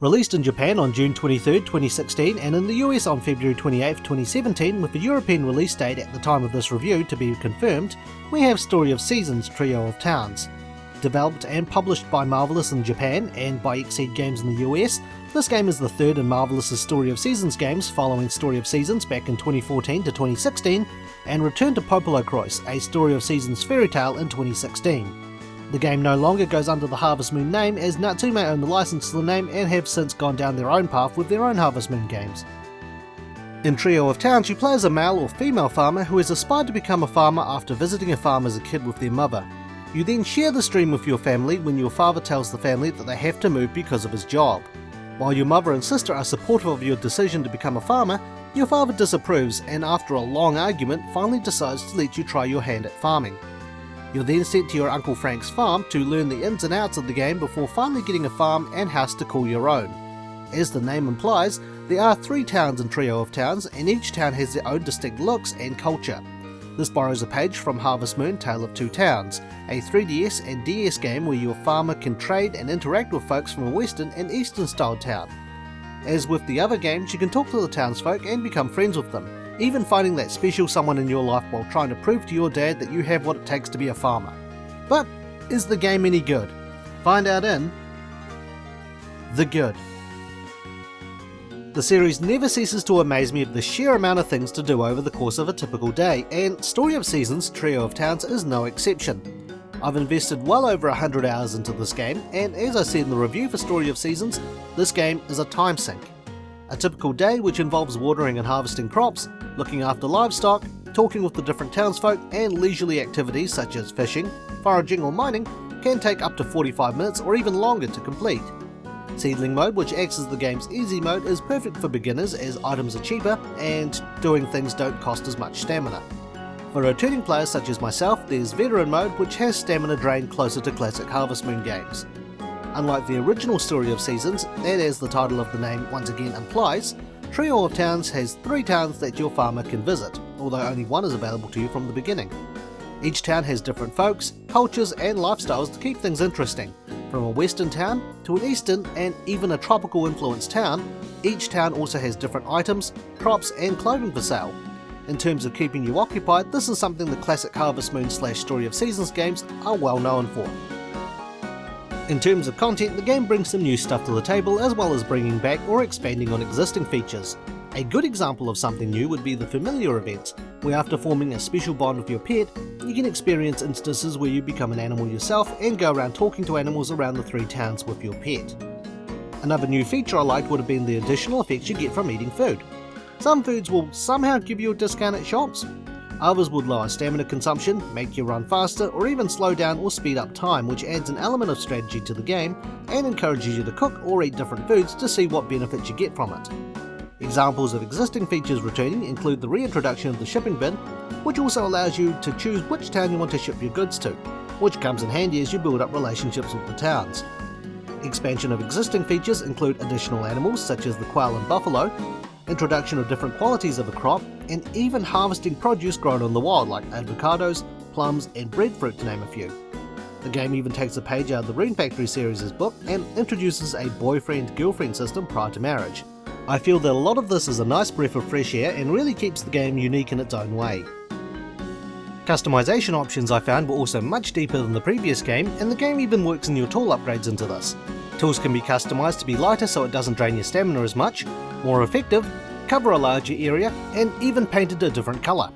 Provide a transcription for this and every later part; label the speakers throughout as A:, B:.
A: Released in Japan on June 23, 2016 and in the US on February 28, 2017 with the European release date at the time of this review to be confirmed, we have Story of Seasons Trio of Towns. Developed and published by Marvelous in Japan and by Exceed Games in the US, this game is the third in Marvelous's Story of Seasons games following Story of Seasons back in 2014 to 2016 and returned to Popolo Cross, a Story of Seasons fairy tale in 2016. The game no longer goes under the Harvest Moon name as Natsume own the license to the name and have since gone down their own path with their own Harvest Moon games. In Trio of Towns you play as a male or female farmer who has aspired to become a farmer after visiting a farm as a kid with their mother. You then share this dream with your family when your father tells the family that they have to move because of his job. While your mother and sister are supportive of your decision to become a farmer, your father disapproves and after a long argument finally decides to let you try your hand at farming. You're then sent to your Uncle Frank's farm to learn the ins and outs of the game before finally getting a farm and house to call your own. As the name implies, there are 3 towns in Trio of Towns and each town has their own distinct looks and culture. This borrows a page from Harvest Moon Tale of Two Towns, a 3DS and DS game where your farmer can trade and interact with folks from a western and eastern style town. As with the other games, you can talk to the townsfolk and become friends with them, even finding that special someone in your life while trying to prove to your dad that you have what it takes to be a farmer. But is the game any good? Find out in The Good. The series never ceases to amaze me with the sheer amount of things to do over the course of a typical day, and Story of Seasons Trio of Towns is no exception. I've invested well over 100 hours into this game, and as I said in the review for Story of Seasons, this game is a time sink. A typical day which involves watering and harvesting crops, looking after livestock, talking with the different townsfolk, and leisurely activities such as fishing, foraging or mining can take up to 45 minutes or even longer to complete. Seedling mode, which acts as the game's easy mode, is perfect for beginners as items are cheaper and doing things don't cost as much stamina. For returning players such as myself, there's veteran mode which has stamina drain closer to classic Harvest Moon games. Unlike the original Story of Seasons, and as the title of the name once again implies, Trio of Towns has 3 towns that your farmer can visit, although only one is available to you from the beginning. Each town has different folks, cultures and lifestyles to keep things interesting. From a western town to an eastern and even a tropical influenced town, each town also has different items, crops and clothing for sale. In terms of keeping you occupied, this is something the classic Harvest Moon / Story of Seasons games are well known for. In terms of content, the game brings some new stuff to the table as well as bringing back or expanding on existing features. A good example of something new would be the familiar events, where after forming a special bond with your pet, you can experience instances where you become an animal yourself and go around talking to animals around the 3 towns with your pet. Another new feature I liked would have been the additional effects you get from eating food. Some foods will somehow give you a discount at shops. Others would lower stamina consumption, make you run faster, or even slow down or speed up time, which adds an element of strategy to the game and encourages you to cook or eat different foods to see what benefits you get from it. Examples of existing features returning include the reintroduction of the shipping bin, which also allows you to choose which town you want to ship your goods to, which comes in handy as you build up relationships with the towns. Expansion of existing features include additional animals such as the quail and buffalo, introduction of different qualities of a crop, and even harvesting produce grown in the wild like avocados, plums and breadfruit to name a few. The game even takes a page out of the Rune Factory series' book and introduces a boyfriend-girlfriend system prior to marriage. I feel that a lot of this is a nice breath of fresh air and really keeps the game unique in its own way. Customization options I found were also much deeper than the previous game, and the game even works in your tool upgrades into this. Tools can be customized to be lighter so it doesn't drain your stamina as much, more effective, cover a larger area, and even painted a different colour.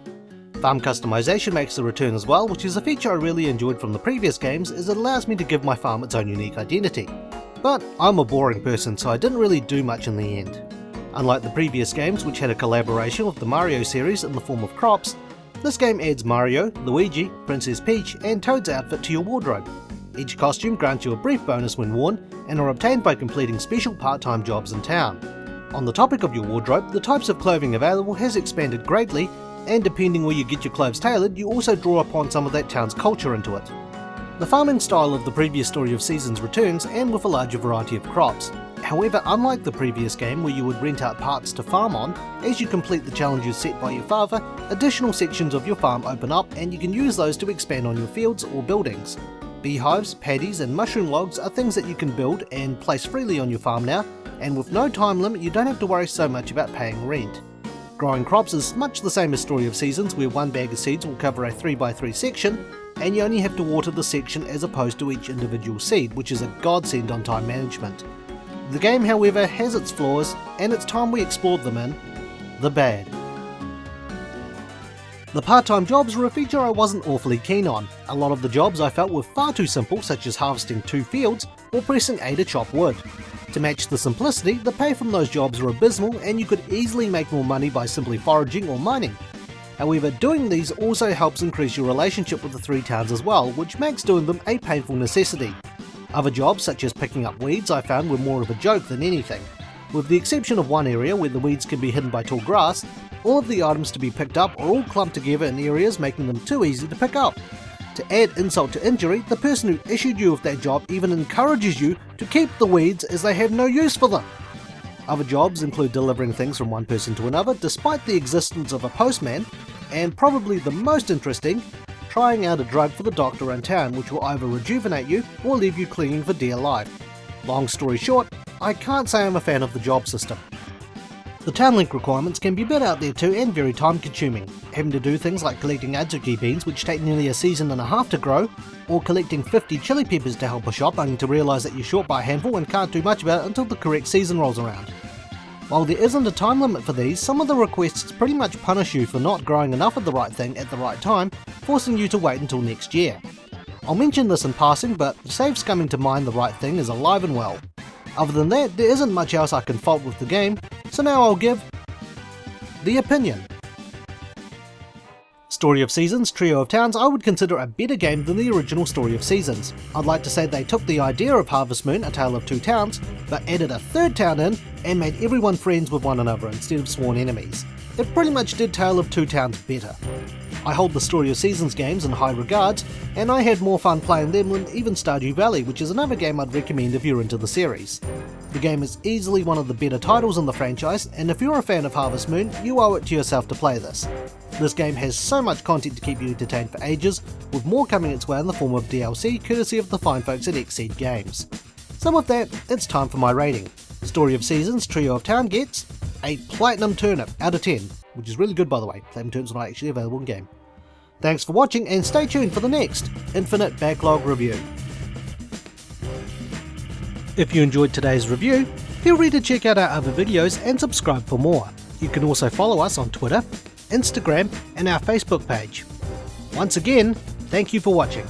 A: Farm customization makes a return as well, which is a feature I really enjoyed from the previous games as it allows me to give my farm its own unique identity. But I'm a boring person so I didn't really do much in the end. Unlike the previous games which had a collaboration with the Mario series in the form of crops, this game adds Mario, Luigi, Princess Peach and Toad's outfit to your wardrobe. Each costume grants you a brief bonus when worn and are obtained by completing special part-time jobs in town. On the topic of your wardrobe, the types of clothing available has expanded greatly, and depending where you get your clothes tailored, you also draw upon some of that town's culture into it. The farming style of the previous Story of Seasons returns, and with a larger variety of crops. However, unlike the previous game where you would rent out parts to farm on, as you complete the challenges set by your father, additional sections of your farm open up and you can use those to expand on your fields or buildings. Beehives, paddies and mushroom logs are things that you can build and place freely on your farm now, and with no time limit you don't have to worry so much about paying rent. Growing crops is much the same as Story of Seasons, where one bag of seeds will cover a 3x3 section, and you only have to water the section as opposed to each individual seed, which is a godsend on time management. The game, however, has its flaws, and it's time we explored them in the bad. The part-time jobs were a feature I wasn't awfully keen on. A lot of the jobs I felt were far too simple, such as harvesting 2 fields or pressing A to chop wood. To match the simplicity, the pay from those jobs were abysmal, and you could easily make more money by simply foraging or mining. However, doing these also helps increase your relationship with the 3 towns as well, which makes doing them a painful necessity. Other jobs, such as picking up weeds, I found were more of a joke than anything. With the exception of one area where the weeds can be hidden by tall grass, all of the items to be picked up are all clumped together in areas making them too easy to pick up. To add insult to injury, the person who issued you with that job even encourages you to keep the weeds as they have no use for them. Other jobs include delivering things from one person to another despite the existence of a postman, and probably the most interesting, trying out a drug for the doctor in town which will either rejuvenate you or leave you clinging for dear life. Long story short, I can't say I'm a fan of the job system. The town link requirements can be a bit out there too and very time consuming, having to do things like collecting azuki beans which take nearly a season and a half to grow, or collecting 50 chili peppers to help a shop only to realise that you're short by a handful and can't do much about it until the correct season rolls around. While there isn't a time limit for these, some of the requests pretty much punish you for not growing enough of the right thing at the right time, forcing you to wait until next year. I'll mention this in passing, but Save's coming to mind the right thing is alive and well. Other than that, there isn't much else I can fault with the game, so now I'll give the opinion. Story of Seasons Trio of Towns I would consider a better game than the original Story of Seasons. I'd like to say they took the idea of Harvest Moon, A Tale of Two Towns, but added a third town in and made everyone friends with one another instead of sworn enemies. It pretty much did Tale of Two Towns better. I hold the Story of Seasons games in high regards, and I had more fun playing them than even Stardew Valley, which is another game I'd recommend if you're into the series. The game is easily one of the better titles in the franchise, and if you're a fan of Harvest Moon, you owe it to yourself to play this. This game has so much content to keep you entertained for ages, with more coming its way in the form of DLC courtesy of the fine folks at Xseed Games. So with that, it's time for my rating. Story of Seasons Trio of Town gets a Platinum Turnip out of 10, which is really good by the way. Platinum Turnips are not actually available in game. Thanks for watching, and stay tuned for the next Infinite Backlog review. If you enjoyed today's review, feel free to check out our other videos and subscribe for more. You can also follow us on Twitter, Instagram and our Facebook page. Once again, thank you for watching.